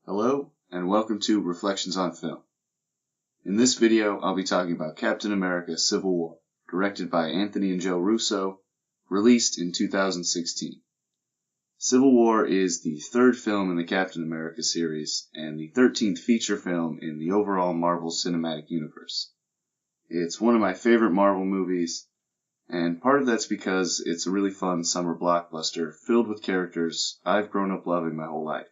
Hello, and welcome to Reflections on Film. In this video, I'll be talking about Captain America Civil War, directed by Anthony and Joe Russo, released in 2016. Civil War is the third film in the Captain America series, and the 13th feature film in the overall Marvel Cinematic Universe. It's one of my favorite Marvel movies, and part of that's because it's a really fun summer blockbuster filled with characters I've grown up loving my whole life.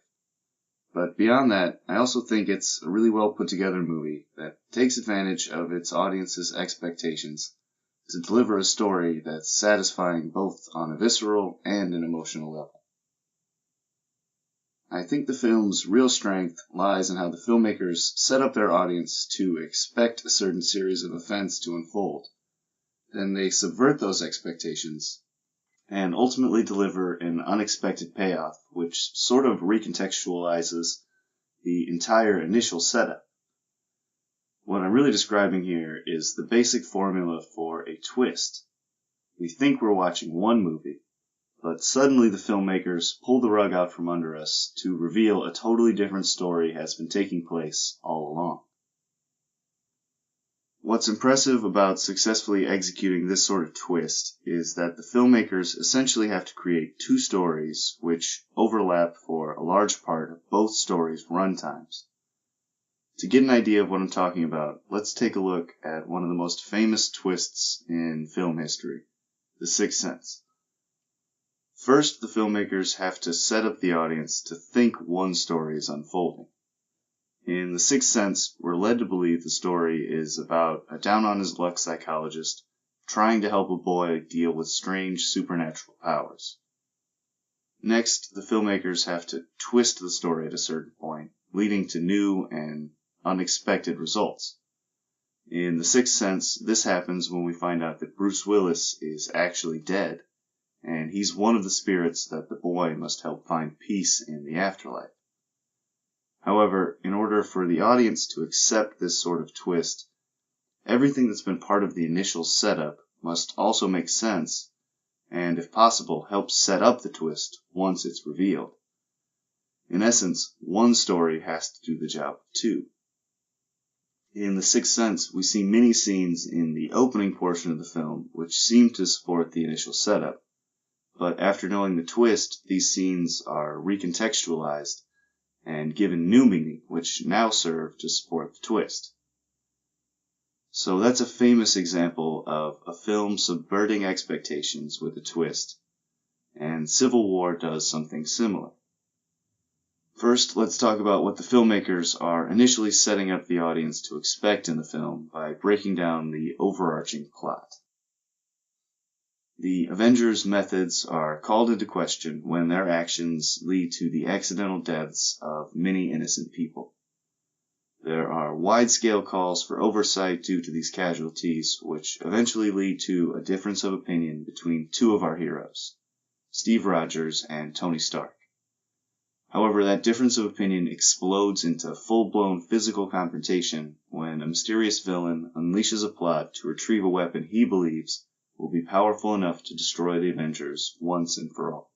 But beyond that, I also think it's a really well put together movie that takes advantage of its audience's expectations to deliver a story that's satisfying both on a visceral and an emotional level. I think the film's real strength lies in how the filmmakers set up their audience to expect a certain series of events to unfold. Then they subvert those expectations and ultimately deliver an unexpected payoff, which sort of recontextualizes the entire initial setup. What I'm really describing here is the basic formula for a twist. We think we're watching one movie, but suddenly the filmmakers pull the rug out from under us to reveal a totally different story has been taking place all along. What's impressive about successfully executing this sort of twist is that the filmmakers essentially have to create two stories which overlap for a large part of both stories' runtimes. To get an idea of what I'm talking about, let's take a look at one of the most famous twists in film history, The Sixth Sense. First, the filmmakers have to set up the audience to think one story is unfolding. In The Sixth Sense, we're led to believe the story is about a down-on-his-luck psychologist trying to help a boy deal with strange supernatural powers. Next, the filmmakers have to twist the story at a certain point, leading to new and unexpected results. In The Sixth Sense, this happens when we find out that Bruce Willis is actually dead, and he's one of the spirits that the boy must help find peace in the afterlife. However, in order for the audience to accept this sort of twist, everything that's been part of the initial setup must also make sense, and if possible, help set up the twist once it's revealed. In essence, one story has to do the job of two. In The Sixth Sense, we see many scenes in the opening portion of the film which seem to support the initial setup, but after knowing the twist, these scenes are recontextualized and given new meaning, which now serve to support the twist. So that's a famous example of a film subverting expectations with a twist, and Civil War does something similar. First, let's talk about what the filmmakers are initially setting up the audience to expect in the film by breaking down the overarching plot. The Avengers' methods are called into question when their actions lead to the accidental deaths of many innocent people. There are wide-scale calls for oversight due to these casualties, which eventually lead to a difference of opinion between two of our heroes, Steve Rogers and Tony Stark. However, that difference of opinion explodes into full-blown physical confrontation when a mysterious villain unleashes a plot to retrieve a weapon he believes will be powerful enough to destroy the Avengers once and for all.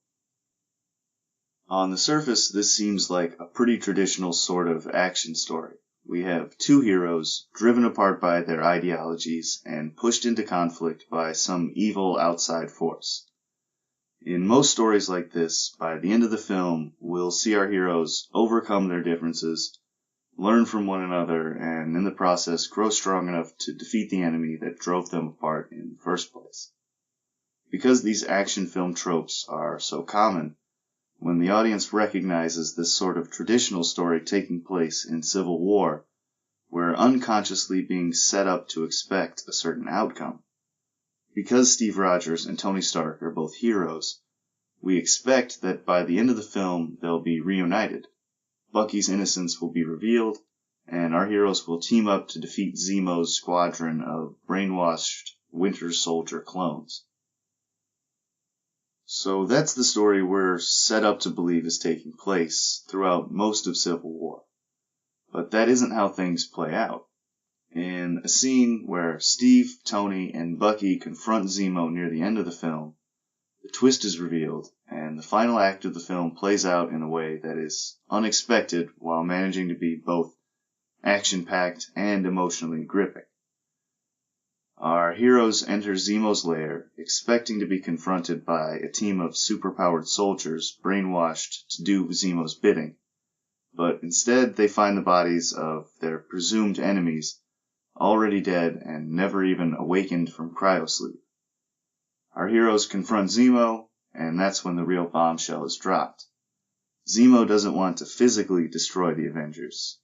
On the surface, this seems like a pretty traditional sort of action story. We have two heroes driven apart by their ideologies and pushed into conflict by some evil outside force. In most stories like this, by the end of the film, we'll see our heroes overcome their differences, learn from one another, and in the process grow strong enough to defeat the enemy that drove them apart in the first place. Because these action film tropes are so common, when the audience recognizes this sort of traditional story taking place in Civil War, we're unconsciously being set up to expect a certain outcome. Because Steve Rogers and Tony Stark are both heroes, we expect that by the end of the film they'll be reunited. Bucky's innocence will be revealed, and our heroes will team up to defeat Zemo's squadron of brainwashed Winter Soldier clones. So that's the story we're set up to believe is taking place throughout most of Civil War. But that isn't how things play out. In a scene where Steve, Tony, and Bucky confront Zemo near the end of the film, the twist is revealed, and the final act of the film plays out in a way that is unexpected while managing to be both action-packed and emotionally gripping. Our heroes enter Zemo's lair, expecting to be confronted by a team of superpowered soldiers brainwashed to do Zemo's bidding, but instead they find the bodies of their presumed enemies already dead and never even awakened from cryosleep. Our heroes confront Zemo, and that's when the real bombshell is dropped. Zemo doesn't want to physically destroy the Avengers.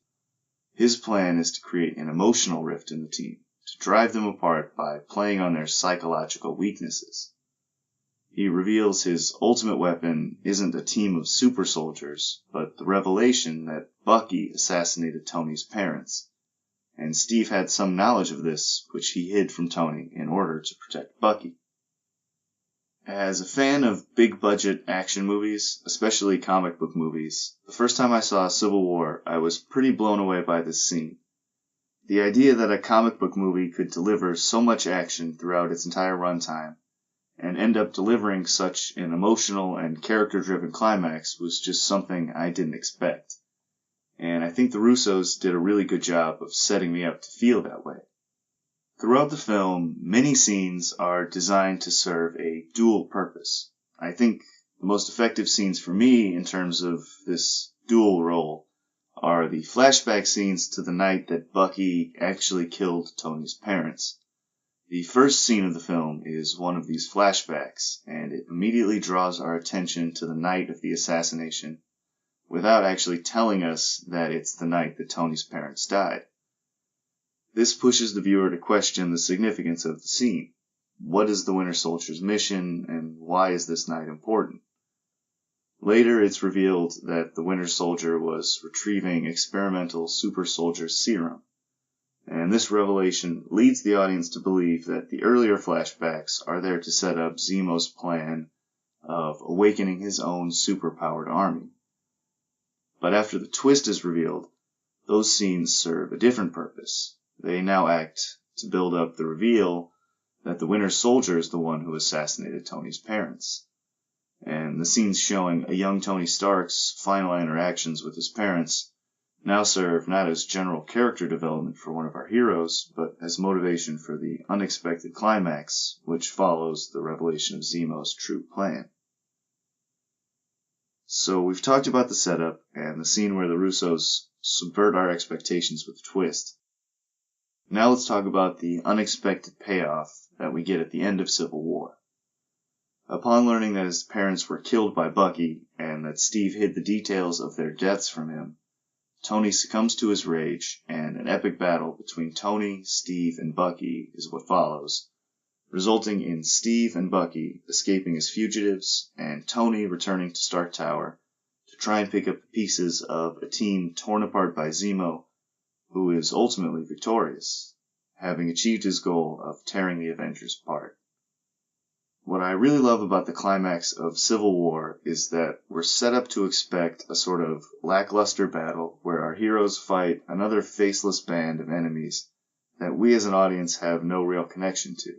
His plan is to create an emotional rift in the team, to drive them apart by playing on their psychological weaknesses. He reveals his ultimate weapon isn't a team of super soldiers, but the revelation that Bucky assassinated Tony's parents, and Steve had some knowledge of this, which he hid from Tony in order to protect Bucky. As a fan of big-budget action movies, especially comic book movies, the first time I saw Civil War, I was pretty blown away by this scene. The idea that a comic book movie could deliver so much action throughout its entire runtime, and end up delivering such an emotional and character-driven climax was just something I didn't expect. And I think the Russos did a really good job of setting me up to feel that way. Throughout the film, many scenes are designed to serve a dual purpose. I think the most effective scenes for me in terms of this dual role are the flashback scenes to the night that Bucky actually killed Tony's parents. The first scene of the film is one of these flashbacks, and it immediately draws our attention to the night of the assassination without actually telling us that it's the night that Tony's parents died. This pushes the viewer to question the significance of the scene. What is the Winter Soldier's mission, and why is this night important? Later, it's revealed that the Winter Soldier was retrieving experimental super soldier serum, and this revelation leads the audience to believe that the earlier flashbacks are there to set up Zemo's plan of awakening his own superpowered army. But after the twist is revealed, those scenes serve a different purpose. They now act to build up the reveal that the Winter Soldier is the one who assassinated Tony's parents. And the scenes showing a young Tony Stark's final interactions with his parents now serve not as general character development for one of our heroes, but as motivation for the unexpected climax, which follows the revelation of Zemo's true plan. So we've talked about the setup and the scene where the Russos subvert our expectations with a twist. Now let's talk about the unexpected payoff that we get at the end of Civil War. Upon learning that his parents were killed by Bucky and that Steve hid the details of their deaths from him, Tony succumbs to his rage, and an epic battle between Tony, Steve, and Bucky is what follows, resulting in Steve and Bucky escaping as fugitives and Tony returning to Stark Tower to try and pick up the pieces of a team torn apart by Zemo, who is ultimately victorious, having achieved his goal of tearing the Avengers apart. What I really love about the climax of Civil War is that we're set up to expect a sort of lackluster battle where our heroes fight another faceless band of enemies that we as an audience have no real connection to.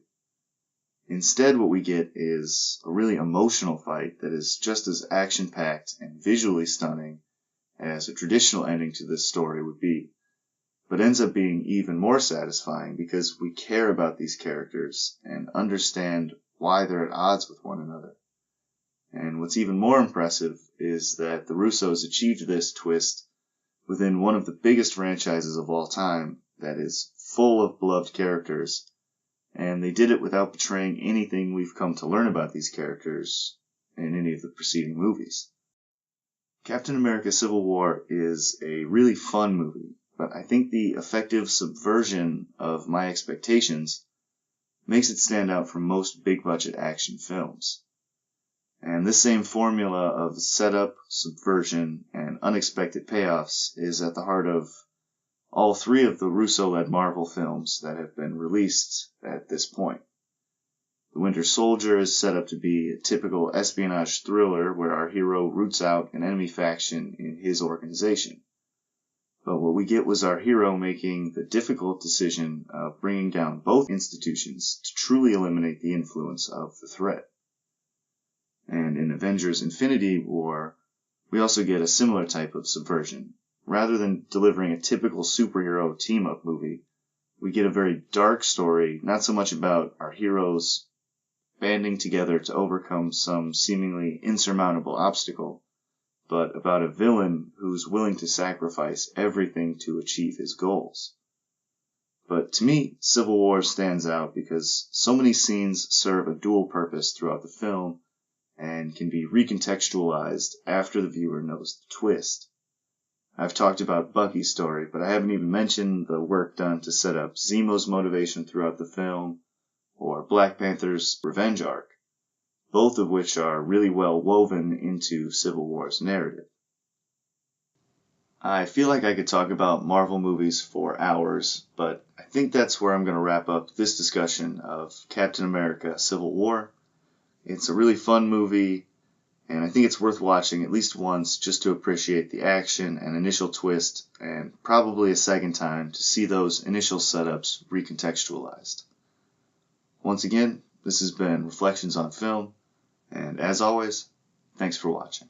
Instead, what we get is a really emotional fight that is just as action-packed and visually stunning as a traditional ending to this story would be, but ends up being even more satisfying because we care about these characters and understand why they're at odds with one another. And what's even more impressive is that the Russos achieved this twist within one of the biggest franchises of all time that is full of beloved characters, and they did it without betraying anything we've come to learn about these characters in any of the preceding movies. Captain America Civil War is a really fun movie, but I think the effective subversion of my expectations makes it stand out from most big-budget action films. And this same formula of setup, subversion, and unexpected payoffs is at the heart of all three of the Russo-led Marvel films that have been released at this point. The Winter Soldier is set up to be a typical espionage thriller where our hero roots out an enemy faction in his organization. But what we get was our hero making the difficult decision of bringing down both institutions to truly eliminate the influence of the threat. And in Avengers Infinity War, we also get a similar type of subversion. Rather than delivering a typical superhero team-up movie, we get a very dark story, not so much about our heroes banding together to overcome some seemingly insurmountable obstacle, but about a villain who's willing to sacrifice everything to achieve his goals. But to me, Civil War stands out because so many scenes serve a dual purpose throughout the film and can be recontextualized after the viewer knows the twist. I've talked about Bucky's story, but I haven't even mentioned the work done to set up Zemo's motivation throughout the film, or Black Panther's revenge arc, both of which are really well woven into Civil War's narrative. I feel like I could talk about Marvel movies for hours, but I think that's where I'm going to wrap up this discussion of Captain America Civil War. It's a really fun movie, and I think it's worth watching at least once just to appreciate the action and initial twist, and probably a second time to see those initial setups recontextualized. Once again, this has been Reflections on Film, and as always, thanks for watching.